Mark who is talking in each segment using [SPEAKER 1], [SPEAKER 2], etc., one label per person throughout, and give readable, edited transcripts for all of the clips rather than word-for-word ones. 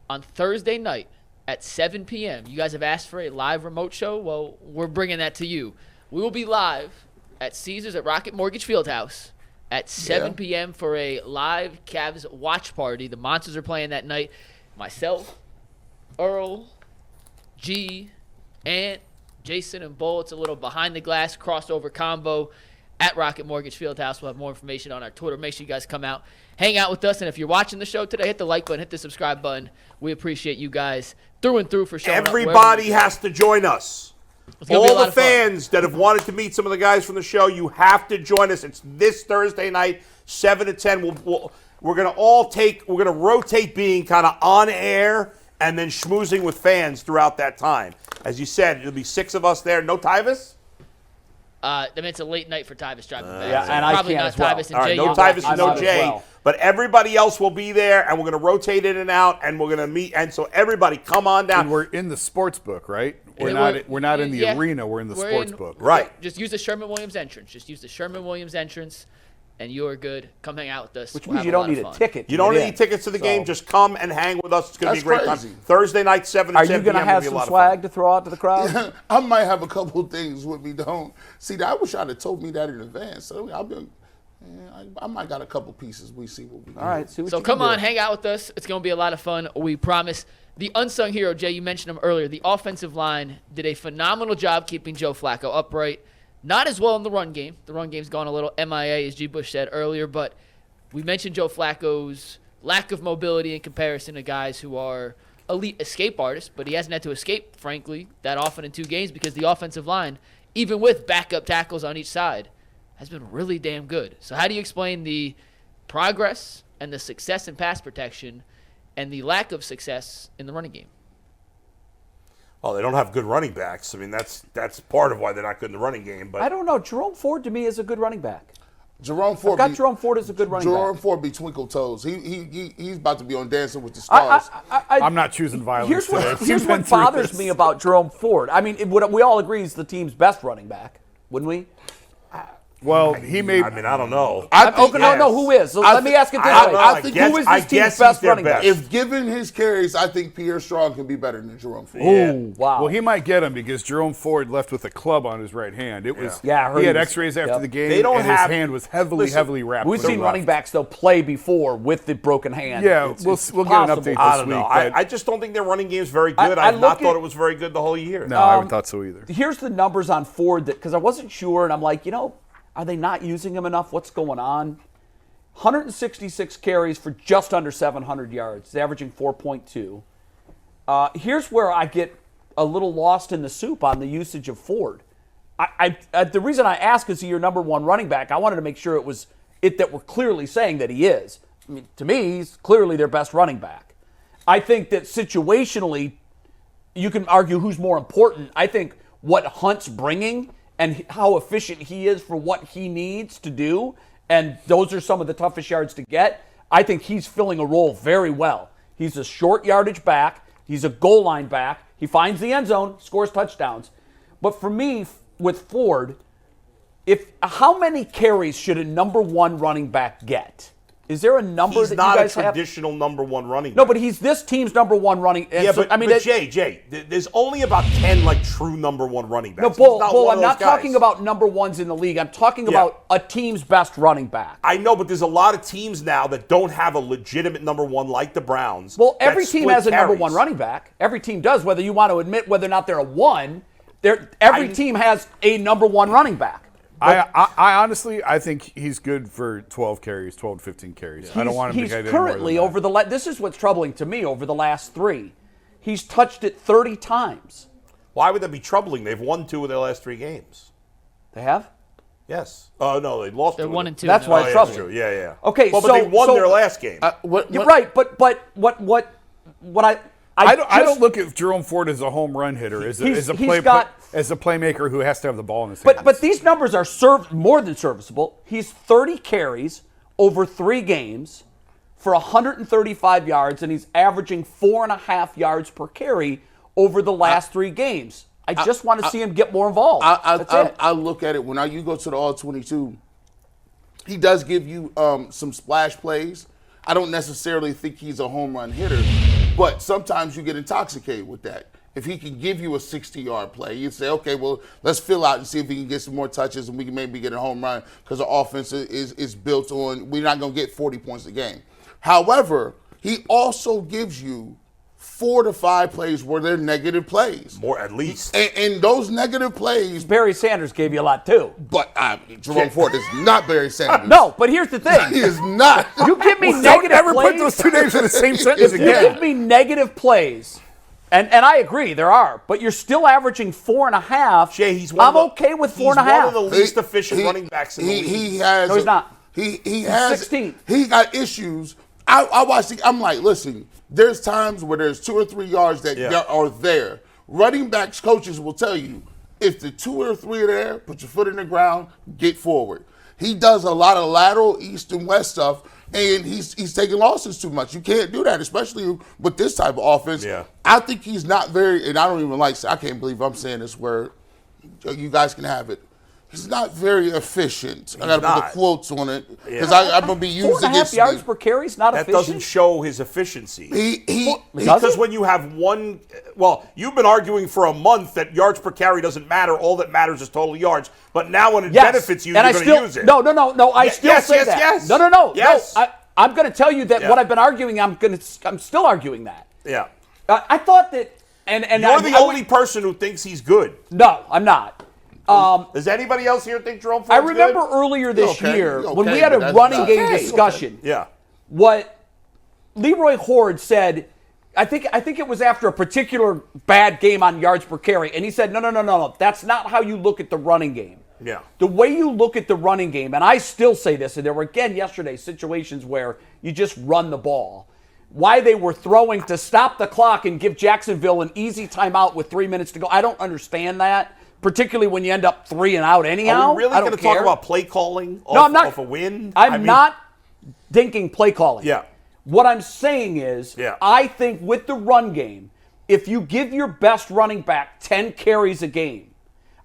[SPEAKER 1] on Thursday night at 7 p.m. You guys have asked for a live remote show. Well, we're bringing that to you. We will be live at Caesars at Rocket Mortgage Fieldhouse at 7 p.m. for a live Cavs watch party. The Monsters are playing that night. Myself, Earl, G, Ant, Jason, and Bull. It's a little behind-the-glass crossover combo at Rocket Mortgage Fieldhouse. We'll have more information on our Twitter. Make sure you guys come out, hang out with us. And if you're watching the show today, hit the like button, hit the subscribe button. We appreciate you guys through and through for showing up.
[SPEAKER 2] Everybody has to join us. All the fans that have wanted to meet some of the guys from the show, you have to join us. It's this Thursday night, 7 to 10. We're going to rotate being kind of on air and then schmoozing with fans throughout that time. As you said, there'll be 6 of us there. No Tyvis?
[SPEAKER 1] I mean, it's a late night for Tyvis driving back.
[SPEAKER 3] Yeah, and
[SPEAKER 1] probably
[SPEAKER 3] I
[SPEAKER 1] not
[SPEAKER 3] can't as well.
[SPEAKER 1] Tyvis and
[SPEAKER 2] All right,
[SPEAKER 1] Jay.
[SPEAKER 2] no Tyvis and no
[SPEAKER 3] as
[SPEAKER 2] Jay.
[SPEAKER 3] well.
[SPEAKER 2] But everybody else will be there, and we're going to rotate in and out, and we're going to meet. And so everybody, come on down.
[SPEAKER 4] And we're in the sports book, right? We're not in the arena. We're in the sports book.
[SPEAKER 2] Right.
[SPEAKER 1] Just use the Sherman-Williams entrance. And you're good. Come hang out with us.
[SPEAKER 3] Which means you don't need a ticket.
[SPEAKER 2] You don't need tickets to the game. Just come and hang with us. It's going to be a great time. Thursday night, 7 to 10 p.m.
[SPEAKER 3] Are you going to have some swag to throw out to the crowd?
[SPEAKER 5] Yeah, I might have a couple of things with me. Don't see. I wish I'd have told me that in advance. So I might got a couple pieces. We see what we do.
[SPEAKER 3] All right.
[SPEAKER 1] So come on, hang out with us. It's going to be a lot of fun. We promise. The unsung hero, Jay, you mentioned him earlier. The offensive line did a phenomenal job keeping Joe Flacco upright. Not as well in the run game. The run game's gone a little MIA, as G. Bush said earlier, but we mentioned Joe Flacco's lack of mobility in comparison to guys who are elite escape artists, but he hasn't had to escape, frankly, that often in 2 games because the offensive line, even with backup tackles on each side, has been really damn good. So how do you explain the progress and the success in pass protection and the lack of success in the running game?
[SPEAKER 2] Well, they don't have good running backs. I mean, that's part of why they're not good in the running game. But
[SPEAKER 3] I don't know. Jerome Ford, to me, is a good running back.
[SPEAKER 5] Jerome Ford.
[SPEAKER 3] Jerome Ford as a good running back.
[SPEAKER 5] Jerome Ford be twinkle toes. He's about to be on Dancing with the Stars.
[SPEAKER 4] I'm not choosing violence today.
[SPEAKER 3] Here's what bothers me about Jerome Ford. I mean, we all agree he's the team's best running back, wouldn't we?
[SPEAKER 4] Well, he may.
[SPEAKER 2] I mean, I don't know.
[SPEAKER 3] No, who is? So let me ask it this way.
[SPEAKER 5] I think
[SPEAKER 3] who is this team's best running back?
[SPEAKER 5] If given his carries, I think Pierre Strong can be better than Jerome Ford.
[SPEAKER 3] Oh, wow.
[SPEAKER 4] Well, he might get him because Jerome Ford left with a club on his right hand. It was.
[SPEAKER 3] He had
[SPEAKER 4] X-rays after the game.
[SPEAKER 2] They don't
[SPEAKER 4] and
[SPEAKER 2] have-
[SPEAKER 4] his hand was heavily wrapped.
[SPEAKER 3] We've seen running backs, though, play before with the broken hand.
[SPEAKER 4] Yeah, we'll get an update this
[SPEAKER 2] I don't know.
[SPEAKER 4] week.
[SPEAKER 2] I just don't think their running game is very good. I've not thought it was very good the whole year.
[SPEAKER 4] No, I haven't thought so either.
[SPEAKER 3] Here's the numbers on Ford because I wasn't sure, and I'm like, are they not using him enough? What's going on? 166 carries for just under 700 yards. He's averaging 4.2. Here's where I get a little lost in the soup on the usage of Ford. The reason I ask is he your number one running back. I wanted to make sure that we're clearly saying that he is. I mean, to me, he's clearly their best running back. I think that situationally, you can argue who's more important. I think what Hunt's bringing and how efficient he is for what he needs to do, and those are some of the toughest yards to get, I think he's filling a role very well. He's a short yardage back. He's a goal line back. He finds the end zone, scores touchdowns. But for me, with Ford, how many carries should a number one running back get? Is there a number that you guys have?
[SPEAKER 2] He's not a traditional number one running back.
[SPEAKER 3] No, but he's this team's number one running.
[SPEAKER 2] Yeah, so, but Jay, there's only about 10 true number one running backs.
[SPEAKER 3] No, Bull, I'm not talking about number ones in the league. I'm talking about a team's best running back.
[SPEAKER 2] I know, but there's a lot of teams now that don't have a legitimate number one like the Browns.
[SPEAKER 3] Well, every team has a number one running back. Every team does, whether you want to admit whether or not they're a one. Every team has a number one running back.
[SPEAKER 4] I honestly, I think he's good for 12 carries, 12 to 15 carries. I don't want him to get
[SPEAKER 3] He's currently over this is what's troubling to me over the last 3. He's touched it 30 times.
[SPEAKER 2] Why would that be troubling? They've won 2 of their last 3 games.
[SPEAKER 3] They have?
[SPEAKER 2] Yes. Oh, no, they lost.
[SPEAKER 1] They're 1 and 2.
[SPEAKER 3] That's why it's troubling.
[SPEAKER 2] True. Yeah.
[SPEAKER 3] Okay,
[SPEAKER 2] well, but they won their last game.
[SPEAKER 3] You're right, but what
[SPEAKER 4] I don't look at Jerome Ford as a home run hitter, as a playmaker who has to have the ball in his hands.
[SPEAKER 3] But these numbers are more than serviceable. He's 30 carries over 3 games for 135 yards, and he's averaging 4.5 yards per carry over the last 3 games. I just want to see him get more involved.
[SPEAKER 5] I look at it when you go to the All-22, he does give you some splash plays. I don't necessarily think he's a home run hitter. But sometimes you get intoxicated with that. If he can give you a 60-yard play, you say, okay, well, let's fill out and see if he can get some more touches and we can maybe get a home run because the offense is built on we're not going to get 40 points a game. However, he also gives you 4 to 5 plays where they're negative plays.
[SPEAKER 2] More at least.
[SPEAKER 5] And those negative plays.
[SPEAKER 3] Barry Sanders gave you a lot too.
[SPEAKER 5] But Jerome Ford is not Barry Sanders.
[SPEAKER 3] No, but here's the thing.
[SPEAKER 5] He is not.
[SPEAKER 3] You give me
[SPEAKER 4] Don't
[SPEAKER 3] negative
[SPEAKER 4] ever
[SPEAKER 3] plays.
[SPEAKER 4] put those two names in the same sentence
[SPEAKER 3] If you
[SPEAKER 4] again.
[SPEAKER 3] give me negative plays, and I agree there are, but you're still averaging 4.5.
[SPEAKER 2] Jay,
[SPEAKER 3] I'm okay with 4.5.
[SPEAKER 2] He's one of the least efficient running backs in the league.
[SPEAKER 5] He has.
[SPEAKER 3] No, he's not.
[SPEAKER 5] He has.
[SPEAKER 3] 16th.
[SPEAKER 5] He got issues. I watched. I'm like, listen. There's times where there's 2 or 3 yards that are there. Running backs coaches will tell you if the 2 or 3 are there, put your foot in the ground, get forward. He does a lot of lateral east and west stuff, and he's taking losses too much. You can't do that, especially with this type of offense.
[SPEAKER 2] Yeah.
[SPEAKER 5] I think he's not very, and I don't even like. I can't believe I'm saying this word. You guys can have it. He's not very efficient. I got to put the quotes on it because I'm going to be used
[SPEAKER 3] 4.5
[SPEAKER 5] against
[SPEAKER 3] yards per carry is not
[SPEAKER 2] that
[SPEAKER 3] efficient.
[SPEAKER 2] doesn't show his efficiency.
[SPEAKER 3] Because
[SPEAKER 2] when you have one, well, you've been arguing for a month that yards per carry doesn't matter. All that matters is total yards. But now when it benefits you,
[SPEAKER 3] and
[SPEAKER 2] you're going to use it.
[SPEAKER 3] No. I still say that.
[SPEAKER 2] Yes.
[SPEAKER 3] No.
[SPEAKER 2] Yes.
[SPEAKER 3] I'm going to tell you that what I've been arguing. I'm still arguing that.
[SPEAKER 2] Yeah.
[SPEAKER 3] I thought that, and
[SPEAKER 2] you're the only person who thinks he's good.
[SPEAKER 3] No, I'm not.
[SPEAKER 2] Does anybody else here think Jerome Ford's
[SPEAKER 3] I remember
[SPEAKER 2] good?
[SPEAKER 3] earlier this year when we had
[SPEAKER 5] but
[SPEAKER 3] a
[SPEAKER 5] that's
[SPEAKER 3] running
[SPEAKER 5] not-
[SPEAKER 3] game discussion.
[SPEAKER 2] Yeah.
[SPEAKER 3] What Leroy Horde said, I think it was after a particular bad game on yards per carry, and he said, no, that's not how you look at the running game.
[SPEAKER 2] Yeah.
[SPEAKER 3] The way you look at the running game, and I still say this, and there were again yesterday situations where you just run the ball. Why they were throwing to stop the clock and give Jacksonville an easy timeout with 3 minutes to go, I don't understand that. Particularly when you end up 3 and out anyhow.
[SPEAKER 2] Are we really going to talk about play calling off a win?
[SPEAKER 3] I'm not thinking play calling.
[SPEAKER 2] Yeah.
[SPEAKER 3] What I'm saying is, I think with the run game, if you give your best running back 10 carries a game,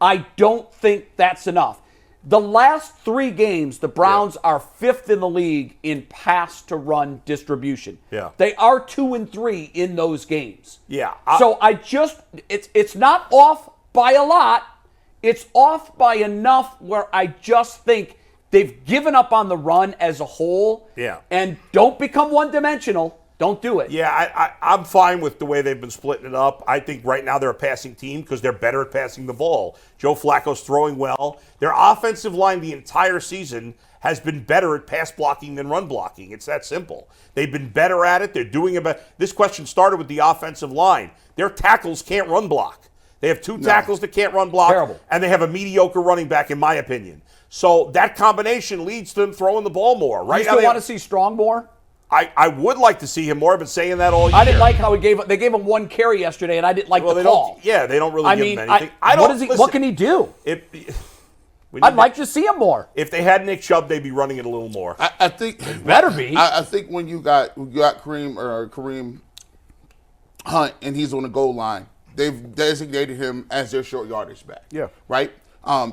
[SPEAKER 3] I don't think that's enough. The last 3 games, the Browns are 5th in the league in pass-to-run distribution.
[SPEAKER 2] Yeah.
[SPEAKER 3] They are 2 and 3 in those games.
[SPEAKER 2] Yeah.
[SPEAKER 3] So it's not off by a lot. It's off by enough where I just think they've given up on the run as a whole.
[SPEAKER 2] Yeah.
[SPEAKER 3] And don't become one-dimensional. Don't do it.
[SPEAKER 2] Yeah, I'm fine with the way they've been splitting it up. I think right now they're a passing team because they're better at passing the ball. Joe Flacco's throwing well. Their offensive line the entire season has been better at pass blocking than run blocking. It's that simple. They've been better at it. They're doing it better. This question started with the offensive line. Their tackles can't run block. They have 2 tackles that can't run block.
[SPEAKER 3] Terrible.
[SPEAKER 2] And they have a mediocre running back, in my opinion. So that combination leads to them throwing the ball more. Right?
[SPEAKER 3] You still want to see Strong more?
[SPEAKER 2] I would like to see him more. I've been saying that all year.
[SPEAKER 3] I didn't like how they gave him 1 carry yesterday, and I didn't like the call.
[SPEAKER 2] They don't really give him anything.
[SPEAKER 3] What can he do? I'd like to see him more.
[SPEAKER 2] If they had Nick Chubb, they'd be running it a little more.
[SPEAKER 5] I think
[SPEAKER 3] better be.
[SPEAKER 5] I think when you got Kareem Hunt and he's on the goal line, they've designated him as their short yardage back.
[SPEAKER 4] Yeah.
[SPEAKER 5] Right?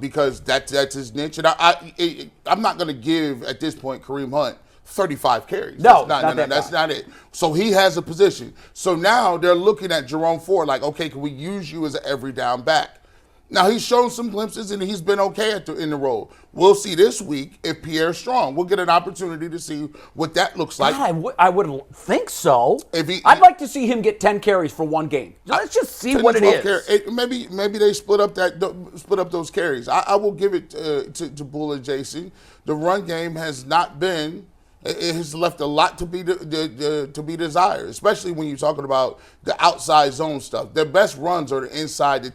[SPEAKER 5] Because that's his niche. And I'm not going to give, at this point, Kareem Hunt 35 carries.
[SPEAKER 3] No,
[SPEAKER 5] that's not it. So he has a position. So now they're looking at Jerome Ford like, okay, can we use you as an every down back? Now, he's shown some glimpses, and he's been okay in the role. We'll see this week if Pierre's strong. We'll get an opportunity to see what that looks like.
[SPEAKER 3] I would think so.
[SPEAKER 5] I'd
[SPEAKER 3] like to see him get 10 carries for 1 game. Let's just see what it is.
[SPEAKER 5] Maybe they split up those carries. I will give it to Bull and Jason. The run game has not been. It has left a lot to be desired, especially when you're talking about the outside zone stuff. Their best runs are the inside with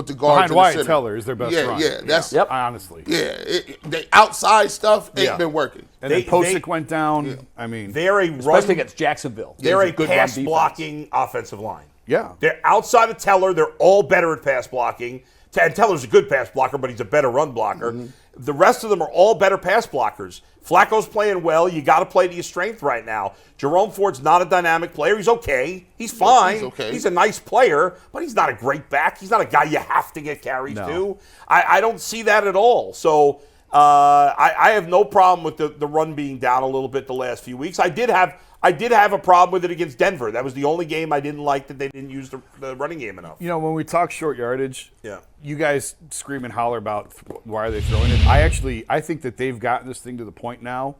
[SPEAKER 5] the guards.
[SPEAKER 4] Behind Wyatt Teller is their best run.
[SPEAKER 5] Yeah,
[SPEAKER 4] honestly.
[SPEAKER 5] Yeah, the outside stuff ain't been working.
[SPEAKER 4] And then Posick went down. Yeah. I mean,
[SPEAKER 2] they're
[SPEAKER 3] especially against Jacksonville.
[SPEAKER 2] They're a pass blocking offensive line.
[SPEAKER 4] Yeah,
[SPEAKER 2] they're outside of Teller. They're all better at pass blocking. And Teller's a good pass blocker, but he's a better run blocker. Mm-hmm. The rest of them are all better pass blockers. Flacco's playing well. You got to play to your strength right now. Jerome Ford's not a dynamic player. He's okay. He's fine.
[SPEAKER 5] He's okay.
[SPEAKER 2] He's a nice player, but he's not a great back. He's not a guy you have to get carries to. I don't see that at all. So I have no problem with the run being down a little bit the last few weeks. I did have I did have a problem with it against Denver. That was the only game I didn't like that they didn't use the running game enough.
[SPEAKER 4] When we talk short yardage,
[SPEAKER 2] yeah,
[SPEAKER 4] you guys scream and holler about why are they throwing it. I think that they've gotten this thing to the point now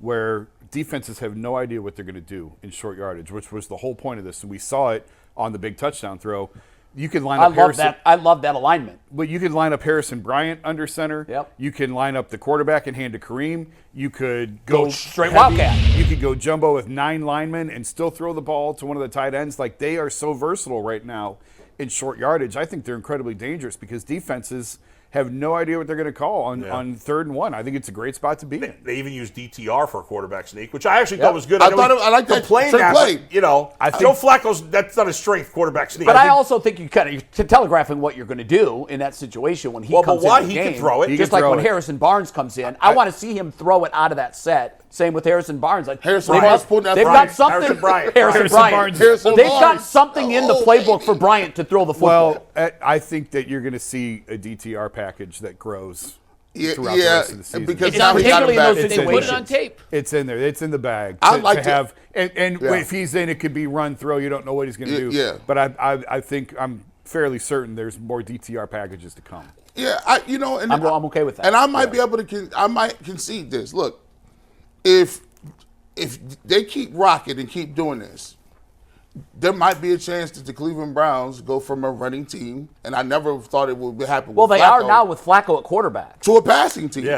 [SPEAKER 4] where defenses have no idea what they're going to do in short yardage, which was the whole point of this. And we saw it on the big touchdown throw. You can line up Harrison.
[SPEAKER 3] I love that alignment.
[SPEAKER 4] But you could line up Harrison Bryant under center.
[SPEAKER 3] Yep.
[SPEAKER 4] You can line up the quarterback and hand to Kareem. You could go
[SPEAKER 3] straight wildcat.
[SPEAKER 4] You could go jumbo with 9 linemen and still throw the ball to one of the tight ends. Like, they are so versatile right now in short yardage. I think they're incredibly dangerous because defenses have no idea what they're going to call on 3rd and 1. I think it's a great spot to be in.
[SPEAKER 2] They even use DTR for a quartterback sneak, which I actually thought was good.
[SPEAKER 5] I like that
[SPEAKER 2] play. Joe Flacco's, that's not a strength, quarterback sneak.
[SPEAKER 3] But I also think you're telegraphing what you're going to do in that situation when he comes in the game.
[SPEAKER 2] He can throw it.
[SPEAKER 3] Just like when Harrison Barnes comes in. I want to see him throw it out of that set. Same with Harrison Barnes. They've got something. Harrison Bryant. They've got something in the playbook for Bryant to throw the football.
[SPEAKER 4] Well, I think that you're going to see a DTR package that grows throughout the rest of the season.
[SPEAKER 5] Because now he got it back.
[SPEAKER 1] They put it on tape.
[SPEAKER 4] It's in there. It's in the bag. If he's in, it could be run, throw. You don't know what he's going to do.
[SPEAKER 5] Yeah.
[SPEAKER 4] But I think I'm fairly certain there's more DTR packages to come.
[SPEAKER 5] Yeah, and
[SPEAKER 3] I'm okay with that.
[SPEAKER 5] And I might be able to. I might concede this. Look, if they keep rocking and keep doing this, there might be a chance that the Cleveland Browns go from a running team, and I never thought it would happen.
[SPEAKER 3] Well,
[SPEAKER 5] with
[SPEAKER 3] they
[SPEAKER 5] Flacco,
[SPEAKER 3] are now with Flacco at quarterback
[SPEAKER 5] to a passing team.
[SPEAKER 2] Yeah.